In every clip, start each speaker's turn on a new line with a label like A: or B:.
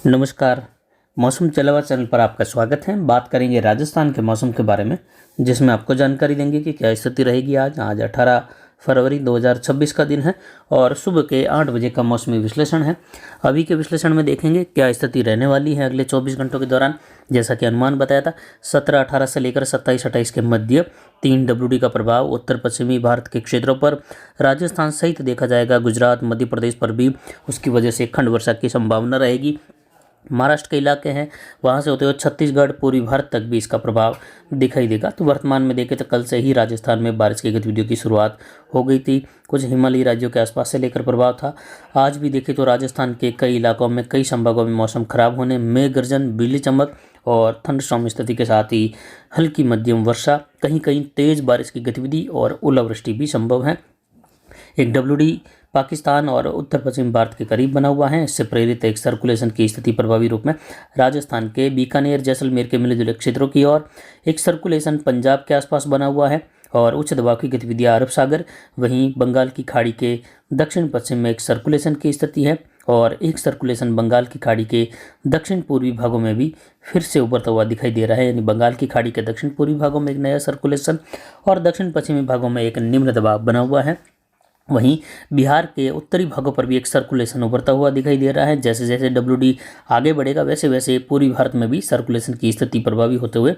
A: नमस्कार। मौसम चलावा चैनल पर आपका स्वागत है। बात करेंगे राजस्थान के मौसम के बारे में, जिसमें आपको जानकारी देंगे कि क्या स्थिति रहेगी। आज 18 फरवरी 2026 का दिन है और सुबह के 8 बजे का मौसमी विश्लेषण है। अभी के विश्लेषण में देखेंगे क्या स्थिति रहने वाली है अगले 24 घंटों के दौरान। जैसा कि अनुमान बताया था, 17-18 से लेकर 27-28 के मध्य 3 WD का प्रभाव उत्तर पश्चिमी भारत के क्षेत्रों पर, राजस्थान सहित देखा जाएगा गुजरात मध्य प्रदेश पर भी उसकी वजह से खंड वर्षा की संभावना रहेगी। महाराष्ट्र के इलाके हैं वहाँ से होते हुए छत्तीसगढ़ पूर्वी भारत तक भी इसका प्रभाव दिखाई देगा। तो वर्तमान में देखें तो कल से ही राजस्थान में बारिश की गतिविधियों की शुरुआत हो गई थी। कुछ हिमालयी राज्यों के आसपास से लेकर प्रभाव था। आज भी देखें तो राजस्थान के कई इलाकों में, कई संभागों में मौसम खराब होने, मेघ गर्जन, बिजली चमक और थंडरस्टॉर्म स्थिति के साथ ही हल्की मध्यम वर्षा, कहीं कहीं तेज बारिश की गतिविधि और ओलावृष्टि भी संभव है। एक WD पाकिस्तान और उत्तर पश्चिम भारत के करीब बना हुआ है। इससे प्रेरित एक सर्कुलेशन की स्थिति प्रभावी रूप में राजस्थान के बीकानेर, जैसलमेर के मिले जुले क्षेत्रों की ओर, एक सर्कुलेशन पंजाब के आसपास बना हुआ है और उच्च दबाव की गतिविधियां अरब सागर, वहीं बंगाल की खाड़ी के दक्षिण पश्चिम में एक सर्कुलेशन की स्थिति है और एक सर्कुलेशन बंगाल की खाड़ी के दक्षिण पूर्वी भागों में भी फिर से उभरता हुआ दिखाई दे रहा है। यानी बंगाल की खाड़ी के दक्षिण पूर्वी भागों में एक नया सर्कुलेशन और दक्षिण पश्चिमी भागों में एक निम्न दबाव बना हुआ है। वहीं बिहार के उत्तरी भागों पर भी एक सर्कुलेशन उभरता हुआ दिखाई दे रहा है। जैसे जैसे WD आगे बढ़ेगा वैसे वैसे पूर्वी भारत में भी सर्कुलेशन की स्थिति प्रभावी होते हुए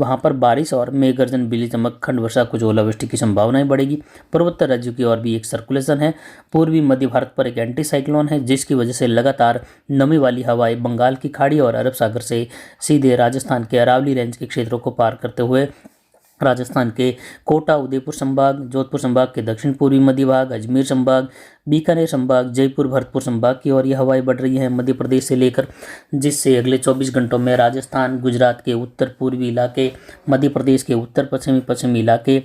A: वहां पर बारिश और मेघ गर्जन, बिजली चमक, खंड वर्षा, कुछ ओलावृष्टि की संभावनाएं बढ़ेगी। पूर्वोत्तर राज्यों की ओर भी एक सर्कुलेशन है। पूर्वी मध्य भारत पर एक एंटी साइक्लोन है, जिसकी वजह से लगातार नमी वाली हवाएं बंगाल की खाड़ी और अरब सागर से सीधे राजस्थान के अरावली रेंज के क्षेत्रों को पार करते हुए राजस्थान के कोटा, उदयपुर संभाग, जोधपुर संभाग के दक्षिण पूर्वी मध्य भाग, अजमेर संभाग, बीकानेर संभाग, जयपुर, भरतपुर संभाग की ओर ये हवाएं बढ़ रही हैं मध्य प्रदेश से लेकर, जिससे अगले 24 घंटों में राजस्थान, गुजरात के उत्तर पूर्वी इलाके, मध्य प्रदेश के उत्तर पश्चिमी इलाके,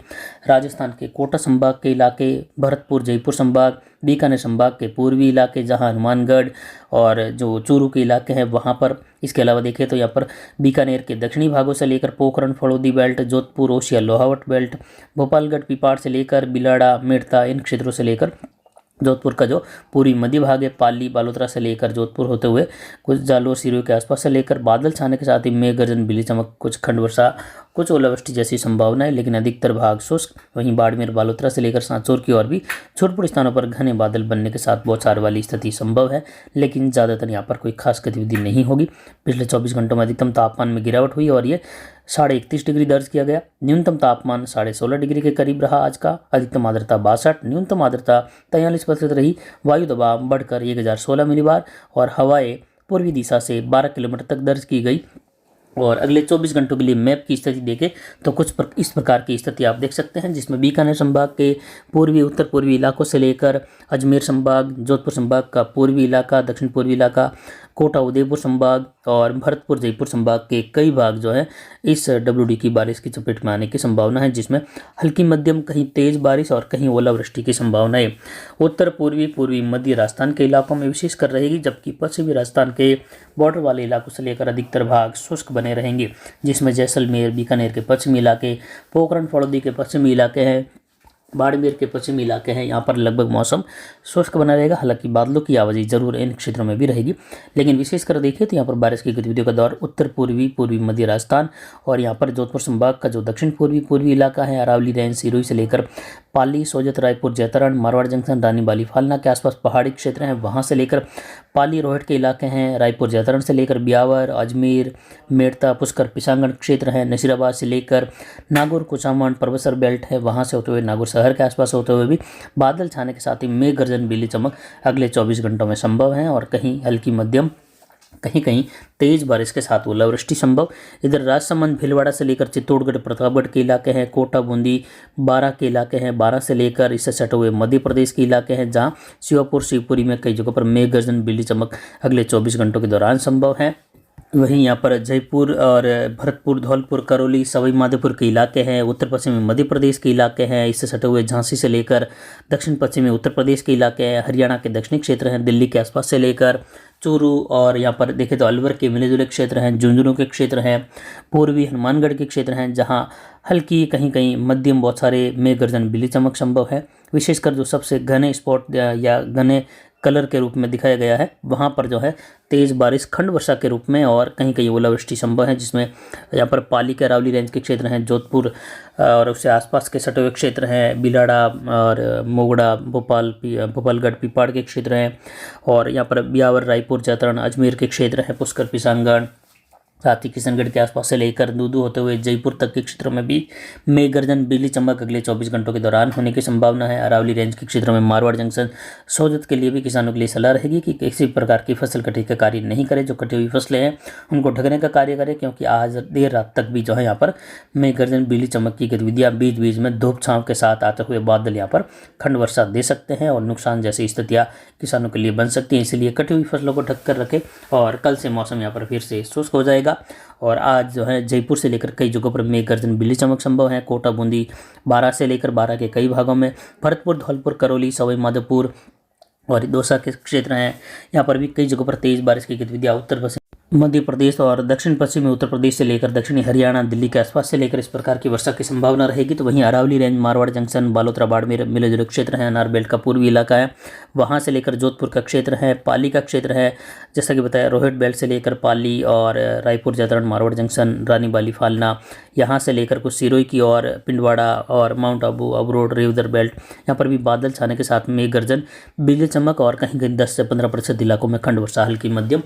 A: राजस्थान के कोटा संभाग के इलाके, भरतपुर, जयपुर संभाग, बीकानेर संभाग के पूर्वी इलाके जहां हनुमानगढ़ और जो चूरू के इलाके हैं वहां पर, इसके अलावा देखें तो यहाँ पर बीकानेर के दक्षिणी भागों से लेकर पोखरण, फड़ौदी बेल्ट, जोधपुर, ओसिया, लोहावट बेल्ट, भोपालगढ़, पिपाड़ से लेकर बिलाड़ा, मेड़ता, इन क्षेत्रों से लेकर जोधपुर का जो पूरी मध्य भाग है, पाली, बालोतरा से लेकर जोधपुर होते हुए कुछ जालोर, सिरोही के आसपास से लेकर बादल छाने के साथ ही मेघ गर्जन, बिजली चमक, कुछ खंड वर्षा, कुछ ओलावृष्टि जैसी संभावना है, लेकिन अधिकतर भाग शुष्क। वहीं बाड़मेर, बालोतरा से लेकर सांचौर की ओर भी छोटे स्थानों पर घने बादल बनने के साथ बौछार वाली स्थिति संभव है, लेकिन ज़्यादातर यहाँ पर कोई खास गतिविधि नहीं होगी। पिछले 24 घंटों में अधिकतम तापमान में गिरावट हुई और ये 31.5 डिग्री दर्ज किया गया। न्यूनतम तापमान 16.5 डिग्री के करीब रहा आज का। अधिकतम आर्द्रता 62, न्यूनतम आर्द्रता 43% रही। वायु दबाव बढ़कर 1016 मिलीबार और हवाएं पूर्वी दिशा से 12 किलोमीटर तक दर्ज की गई। और अगले 24 घंटों के लिए मैप की स्थिति देखें तो इस प्रकार की स्थिति आप देख सकते हैं, जिसमें बीकानेर संभाग के पूर्वी, उत्तर पूर्वी इलाकों से लेकर अजमेर संभाग, जोधपुर संभाग का पूर्वी इलाका, दक्षिण पूर्वी इलाका, कोटा, उदयपुर संभाग और भरतपुर, जयपुर संभाग के कई भाग जो है इस WD की बारिश की चपेट में आने की संभावना है, जिसमें हल्की मध्यम, कहीं तेज बारिश और कहीं ओलावृष्टि की संभावना है। उत्तर पूर्वी मध्य राजस्थान के इलाकों में विशेषकर रहेगी, जबकि पश्चिमी राजस्थान के बॉर्डर वाले इलाकों से लेकर अधिकतर भाग शुष्क बने रहेंगे, जिसमें जैसलमेर, बीकानेर के पश्चिमी इलाके, पोखरण, फड़ौदी के पश्चिमी इलाके हैं, बाड़मेर के पश्चिमी इलाके हैं, यहाँ पर लगभग मौसम शुष्क बना रहेगा। हालांकि बादलों की आवाजाही जरूर इन क्षेत्रों में भी रहेगी, लेकिन विशेषकर देखिए तो यहाँ पर बारिश की गतिविधियों का दौर उत्तर पूर्वी मध्य राजस्थान और यहाँ पर जोधपुर संभाग का जो दक्षिण पूर्वी इलाका है, अरावली रेंज, सिरोही से लेकर पाली, सोजत, रायपुर, जैतारण, मारवाड़ जंक्शन, रानी बाली, फालना के आसपास पहाड़ी क्षेत्र हैं, वहाँ से लेकर पाली, रोहट के इलाके हैं, रायपुर, जैतारण से लेकर ब्यावर, अजमेर, मेड़ता, पुष्कर, पिशांगढ़ क्षेत्र हैं, नसीराबाद से लेकर नागौर, कुचामन, परबसर बेल्ट है, वहाँ से होते हुए नागौर शहर के आसपास होते हुए भी बादल छाने के साथ ही मेघ गर्जन, बिजली चमक अगले 24 घंटों में संभव है और कहीं हल्की मध्यम, कहीं कहीं तेज बारिश के साथ ओलावृष्टि संभव। इधर राजसमंद, भीलवाड़ा से लेकर चित्तौड़गढ़, प्रतापगढ़ के इलाके हैं, कोटा, बूंदी, बारां के इलाके हैं, बारां से लेकर इससे सटे हुए मध्य प्रदेश के इलाके हैं, जहां शिवपुर, शिवपुरी में कई जगहों पर मेघ गर्जन, बिजली चमक अगले 24 घंटों के दौरान संभव है। वहीं यहाँ पर जयपुर और भरतपुर, धौलपुर, करौली, सवाई माधोपुर के इलाके हैं, उत्तर पश्चिमी मध्य प्रदेश के इलाके हैं, इससे सटे हुए झांसी से लेकर दक्षिण पश्चिमी उत्तर प्रदेश के इलाके हैं, हरियाणा के दक्षिणी क्षेत्र हैं, दिल्ली के आसपास से लेकर चूरू और यहाँ पर देखें तो अलवर के मिले जुले क्षेत्र हैं, झुंझुनू के क्षेत्र हैं, पूर्वी हनुमानगढ़ के क्षेत्र हैं, जहाँ हल्की कहीं कहीं मध्यम बौछारें, मेघ गर्जन, बिजली चमक संभव है। विशेषकर जो सबसे घने स्पॉट या घने कलर के रूप में दिखाया गया है, वहाँ पर जो है तेज़ बारिश खंड वर्षा के रूप में और कहीं कहीं ओलावृष्टि संभव है, जिसमें यहाँ पर पाली के अरावली रेंज के क्षेत्र हैं, जोधपुर और उससे आसपास के सटे हुए क्षेत्र हैं, बिलाड़ा और मोगड़ा, भोपालगढ़, पीपाड़ के क्षेत्र हैं, और यहाँ पर ब्यावर, रायपुर, जैतरण, अजमेर के क्षेत्र हैं, पुष्कर, किशनगढ़, साथ ही किशनगढ़ के आसपास से लेकर दूदू होते हुए जयपुर तक के क्षेत्रों में भी मेघ गर्जन, बिजली चमक अगले 24 घंटों के दौरान होने की संभावना है। अरावली रेंज के क्षेत्रों में मारवाड़ जंक्शन, सोजत के लिए भी किसानों के लिए सलाह रहेगी कि किसी प्रकार की फसल कटाई का कार्य नहीं करें। जो कटी हुई फसलें हैं उनको ढकने का कार्य करें, क्योंकि आज देर रात तक भी जो है यहाँ पर मेघ गर्जन, बिजली चमक की गतिविधियाँ, बीच बीच में धूप छांव के साथ आते हुए बादल यहाँ पर खंड वर्षा दे सकते हैं और नुकसान जैसी स्थितियाँ किसानों के लिए बन सकती हैं। इसलिए कटी हुई फसलों को ढक कर रखें और कल से मौसम यहाँ पर फिर से शुष्क हो जाएगा। और आज जो है जयपुर से लेकर कई जगहों पर मेघ गर्जन, बिजली चमक संभव है। कोटा, बूंदी, बारां से लेकर बारां के कई भागों में, भरतपुर, धौलपुर, करौली, सवाई माधोपुर और दौसा के क्षेत्र हैं, यहाँ पर भी कई जगहों पर तेज बारिश की गतिविधियाँ उत्तर पश्चिम मध्य प्रदेश और दक्षिण पश्चिमी उत्तर प्रदेश से लेकर दक्षिणी हरियाणा, दिल्ली के आसपास से लेकर इस प्रकार की वर्षा की संभावना रहेगी। तो वहीं अरावली रेंज, मारवाड़ जंक्शन, बालोतरा, बाड़मेर मिले जुले क्षेत्र हैं, अनार बेल्ट का पूर्वी इलाका है, वहां से लेकर जोधपुर का क्षेत्र है, पाली का क्षेत्र है, जैसा कि बताया रोहित बेल्ट से लेकर पाली और रायपुर, जैतरण, मारवाड़ जंक्शन, रानी बाली, फालना, यहाँ से लेकर कुछ सिरोही की और पिंडवाड़ा और माउंट आबू, अबरोड, रेवदर बेल्ट, यहाँ पर भी बादल छाने के साथ मेघ गर्जन, बिजली चमक और कहीं कहीं 10 से 15% इलाकों में खंड वर्षा, हल्की मध्यम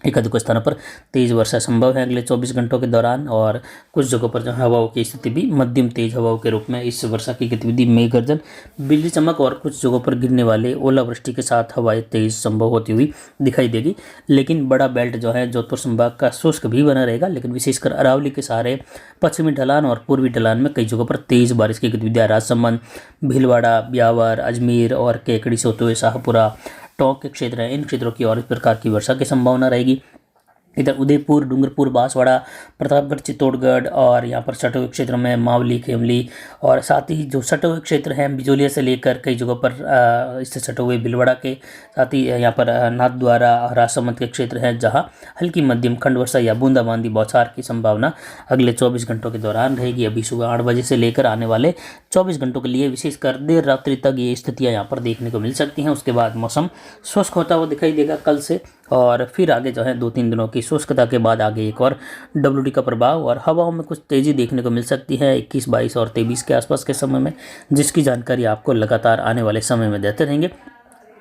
A: एक अधिक स्थानों पर तेज वर्षा संभव है अगले 24 घंटों के दौरान। और कुछ जगहों पर जो हवाओं की स्थिति भी मध्यम तेज हवाओं के रूप में इस वर्षा की गतिविधि, मेघ गर्जन, बिजली चमक और कुछ जगहों पर गिरने वाले ओलावृष्टि के साथ हवाएं तेज संभव होती हुई दिखाई देगी। लेकिन बड़ा बेल्ट जो है जोधपुर संभाग का शुष्क भी बना रहेगा, लेकिन विशेषकर अरावली के सहारे पश्चिमी ढलान और पूर्वी ढलान में कई जगहों पर तेज बारिश की गतिविधियाँ राजसमंद, भीलवाड़ा, ब्यावर, अजमेर और केकड़ी से होते हुए शाहपुरा, टोंक के क्षेत्र हैं, इन क्षेत्रों की और इस प्रकार की वर्षा की संभावना रहेगी। इधर उदयपुर, डूंगरपुर, बांसवाड़ा, प्रतापगढ़, चित्तौड़गढ़ और यहाँ पर सटे हुए क्षेत्रों में मावली, खेमली और साथ ही जो सटे हुए क्षेत्र हैं बिजोलिया से लेकर कई जगहों पर इससे सटे हुए भीलवाड़ा के, साथ ही यहाँ पर नाथद्वारा और राजसमंद के क्षेत्र हैं, जहाँ हल्की मध्यम खंड वर्षा या बूंदाबांदी बौछार की संभावना अगले 24 घंटों के दौरान रहेगी। अभी सुबह 8 बजे से लेकर आने वाले 24 घंटों के लिए विशेषकर देर रात्रि तक ये स्थितियाँ यहाँ पर देखने को मिल सकती हैं। उसके बाद मौसम शुष्क होता हुआ दिखाई देगा कल से, और फिर आगे जो है 2-3 दिनों की शुष्कता के बाद आगे एक और WD का प्रभाव और हवाओं में कुछ तेज़ी देखने को मिल सकती है 21, 22 और 23 के आसपास के समय में, जिसकी जानकारी आपको लगातार आने वाले समय में देते रहेंगे।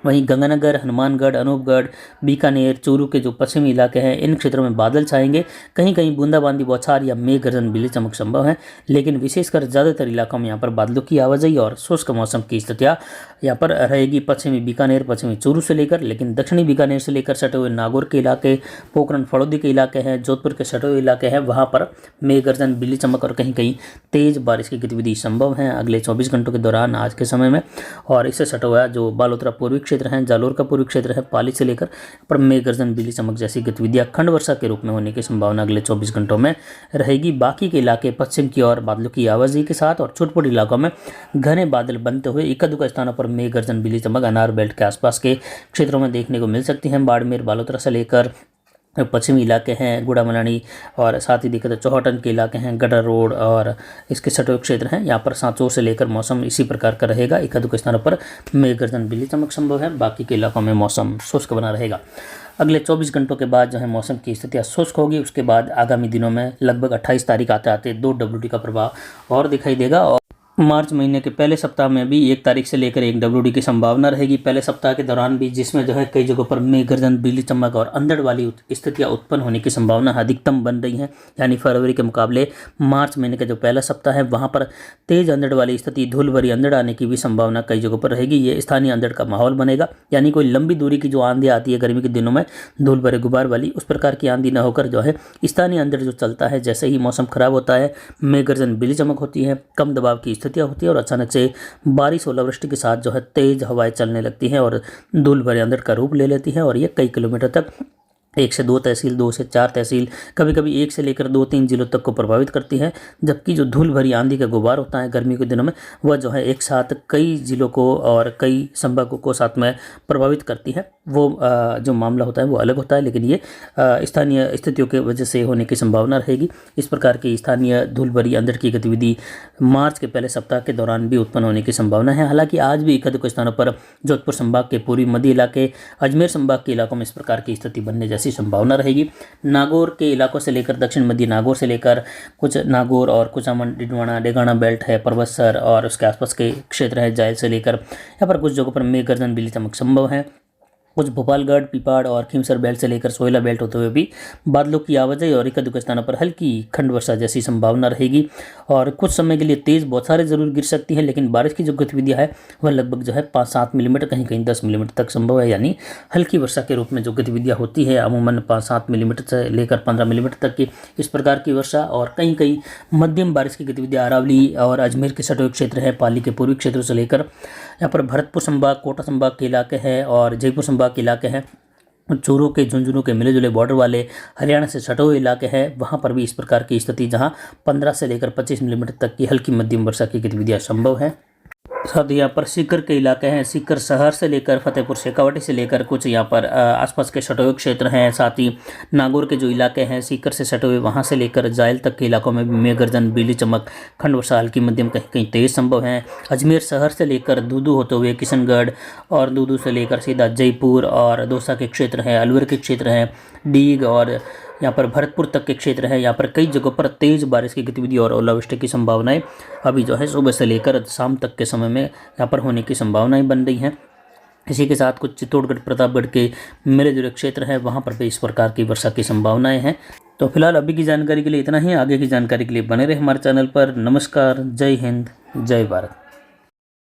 A: वहीं गंगानगर, हनुमानगढ़, अनूपगढ़, बीकानेर, चूरू के जो पश्चिमी इलाके हैं, इन क्षेत्रों में बादल छाएंगे, कहीं कहीं बूंदाबांदी बौछार या मेघ गर्जन, बिजली चमक संभव है, लेकिन विशेषकर ज़्यादातर इलाकों में यहाँ पर बादलों की आवाजाही और शुष्क मौसम की स्थितियाँ यहाँ पर रहेगी। पश्चिमी बीकानेर, पश्चिमी चूरू से लेकर, लेकिन दक्षिणी बीकानेर से लेकर सटे हुए नागौर के इलाके, पोखरण, फड़ौदी के इलाके हैं, जोधपुर के सटे हुए इलाके हैं, वहाँ पर मेघ गर्जन, बिजली चमक और कहीं कहीं तेज बारिश की गतिविधि संभव है अगले 24 घंटों के दौरान आज के समय में। और इससे सटा हुआ जो बालोतरा पूर्वी क्षेत्र हैं, जालोर का पूर्वी क्षेत्र है, पाली से लेकर पर मेघ गर्जन, बिजली चमक जैसी गतिविधियां खंड वर्षा के रूप में होने की संभावना अगले 24 घंटों में रहेगी। बाकी के इलाके पश्चिम की ओर बादलों की आवाजाही के साथ और छोटे इलाकों में घने बादल बनते हुए एक-दुक स्थानों पर मेघ गर्जन, बिजली चमक अनार बेल्ट के आसपास के क्षेत्रों में देखने को मिल सकती हैं। बाड़मेर, बालोतरा से लेकर पश्चिमी इलाके हैं, गुड़ामलानी और साथ ही दिक्कत चौहटन के इलाके हैं, गडर रोड और इसके सटे हुए क्षेत्र हैं, यहाँ पर सांचौर से लेकर मौसम इसी प्रकार का रहेगा। एक-दुक स्थानों पर मेघ गर्जन, बिजली चमक संभव है, बाकी के इलाकों में मौसम शुष्क बना रहेगा। अगले 24 घंटों के बाद जो है मौसम की स्थितियाँ शुष्क होगी। उसके बाद आगामी दिनों में लगभग 28 तारीख आते आते 2 WD का प्रभाव और दिखाई देगा और मार्च महीने के पहले सप्ताह में भी 1 तारीख से लेकर 1 WD की संभावना रहेगी पहले सप्ताह के दौरान भी, जिसमें जो है कई जगहों पर मेघ गर्जन, बिजली चमक और अंधड़ वाली स्थितियां उत्पन्न होने की संभावना अधिकतम बन रही हैं। यानी फरवरी के मुकाबले मार्च महीने का जो पहला सप्ताह है वहां पर तेज अंधड़ वाली स्थिति, धूल भरी अंधड़ आने की भी संभावना कई जगहों पर रहेगी। ये स्थानीय अंधड़ का माहौल बनेगा, यानी कोई लंबी दूरी की जो आंधी आती है गर्मी के दिनों में धूल भरे गुबार वाली, उस प्रकार की आंधी न होकर जो है स्थानीय अंधड़ जो चलता है, जैसे ही मौसम खराब होता है मेघ गर्जन, बिजली चमक होती है, कम दबाव की स्थितियाँ होती है और अचानक से बारिश, ओलावृष्टि के साथ जो है तेज हवाएं चलने लगती हैं और धूल भरे अंधड़ का रूप ले लेती हैं और ये कई किलोमीटर तक 1 से 2 तहसील, 2 से 4 तहसील, कभी कभी 1 से लेकर 2-3 जिलों तक को प्रभावित करती है। जबकि जो धूल भरी आंधी का गुबार होता है गर्मी के दिनों में, वह जो है एक साथ कई जिलों को और कई संभागों को साथ में प्रभावित करती है। वो जो मामला होता है वो अलग होता है, लेकिन ये स्थानीय स्थितियों की वजह से होने की संभावना रहेगी। इस प्रकार की स्थानीय धूल भरी अंधड़ की गतिविधि मार्च के पहले सप्ताह के दौरान भी उत्पन्न होने की संभावना है। हालांकि आज भी एक अधिक स्थानों पर जोधपुर संभाग के पूर्वी मध्य इलाके, अजमेर संभाग के इलाकों में इस प्रकार की स्थिति बनने जैसी संभावना रहेगी। नागौर के इलाकों से लेकर दक्षिण मध्य नागौर से लेकर कुछ नागौर और कुचामन, डिडवाना, डेगाना बेल्ट है, परबतसर और उसके आसपास के क्षेत्र है, जायल से लेकर यहाँ पर कुछ जगहों पर मेघ गर्जन, बिजली चमक संभव है। कुछ भोपालगढ़, पीपाड़ और खीमसर बेल्ट से लेकर सोयला बेल्ट होते हुए भी बादलों की आवाजाही और एक अधिक स्थानों पर हल्की खंड वर्षा जैसी संभावना रहेगी। और कुछ समय के लिए तेज बौछारें जरूर गिर सकती हैं, लेकिन बारिश की जो गतिविधियां है वह लगभग जो है 5-7 मिलीमीटर, कहीं कहीं 10 मिलीमीटर तक संभव है। यानी हल्की वर्षा के रूप में जो गतिविधियां होती है अमूमन 5-7 मिलीमीटर से लेकर 15 मिलीमीटर तक की इस प्रकार की वर्षा, और कहीं कहीं मध्यम बारिश की गतिविधियां अरावली और अजमेर के सटोए क्षेत्र है, पाली के पूर्वी क्षेत्रों से लेकर यहाँ पर भरतपुर संभाग, कोटा संभाग के इलाके हैं और जयपुर संभाग के इलाके हैं, चूरू के, झुंझुनू के मिले जुले बॉर्डर वाले हरियाणा से सटे हुए इलाके हैं, वहाँ पर भी इस प्रकार की स्थिति जहाँ 15 से लेकर 25 मिलीमीटर तक की हल्की मध्यम वर्षा की गतिविधियाँ संभव है। साथ ही यहाँ पर सीकर के इलाके हैं, सीकर शहर से लेकर फतेहपुर शेखावाटी से लेकर कुछ यहाँ पर आसपास के सटे हुए क्षेत्र हैं। साथ ही नागौर के जो इलाके हैं सीकर से सटे हुए, वहाँ से लेकर जायल तक के इलाकों में भी मेघ गर्जन, बिजली चमक, खंड वर्षा हल्की मध्यम कहीं कहीं तेज संभव है। अजमेर शहर से लेकर दूदू होते हुए किशनगढ़ और दूदू से लेकर सीधा जयपुर और दौसा के क्षेत्र हैं, अलवर के क्षेत्र हैं, डीग और यहाँ पर भरतपुर तक के क्षेत्र है। यहाँ पर कई जगहों पर तेज बारिश की गतिविधि और ओलावृष्टि की संभावनाएं अभी जो है सुबह से लेकर शाम तक के समय में यहाँ पर होने की संभावनाएं बन रही हैं। इसी के साथ कुछ चित्तौड़गढ़, प्रतापगढ़ के मिले जुले क्षेत्र हैं, वहाँ पर भी इस प्रकार की वर्षा की संभावनाएं हैं। तो फिलहाल अभी की जानकारी के लिए इतना ही। आगे की जानकारी के लिए बने रहे हमारे चैनल पर। नमस्कार, जय हिंद, जय भारत।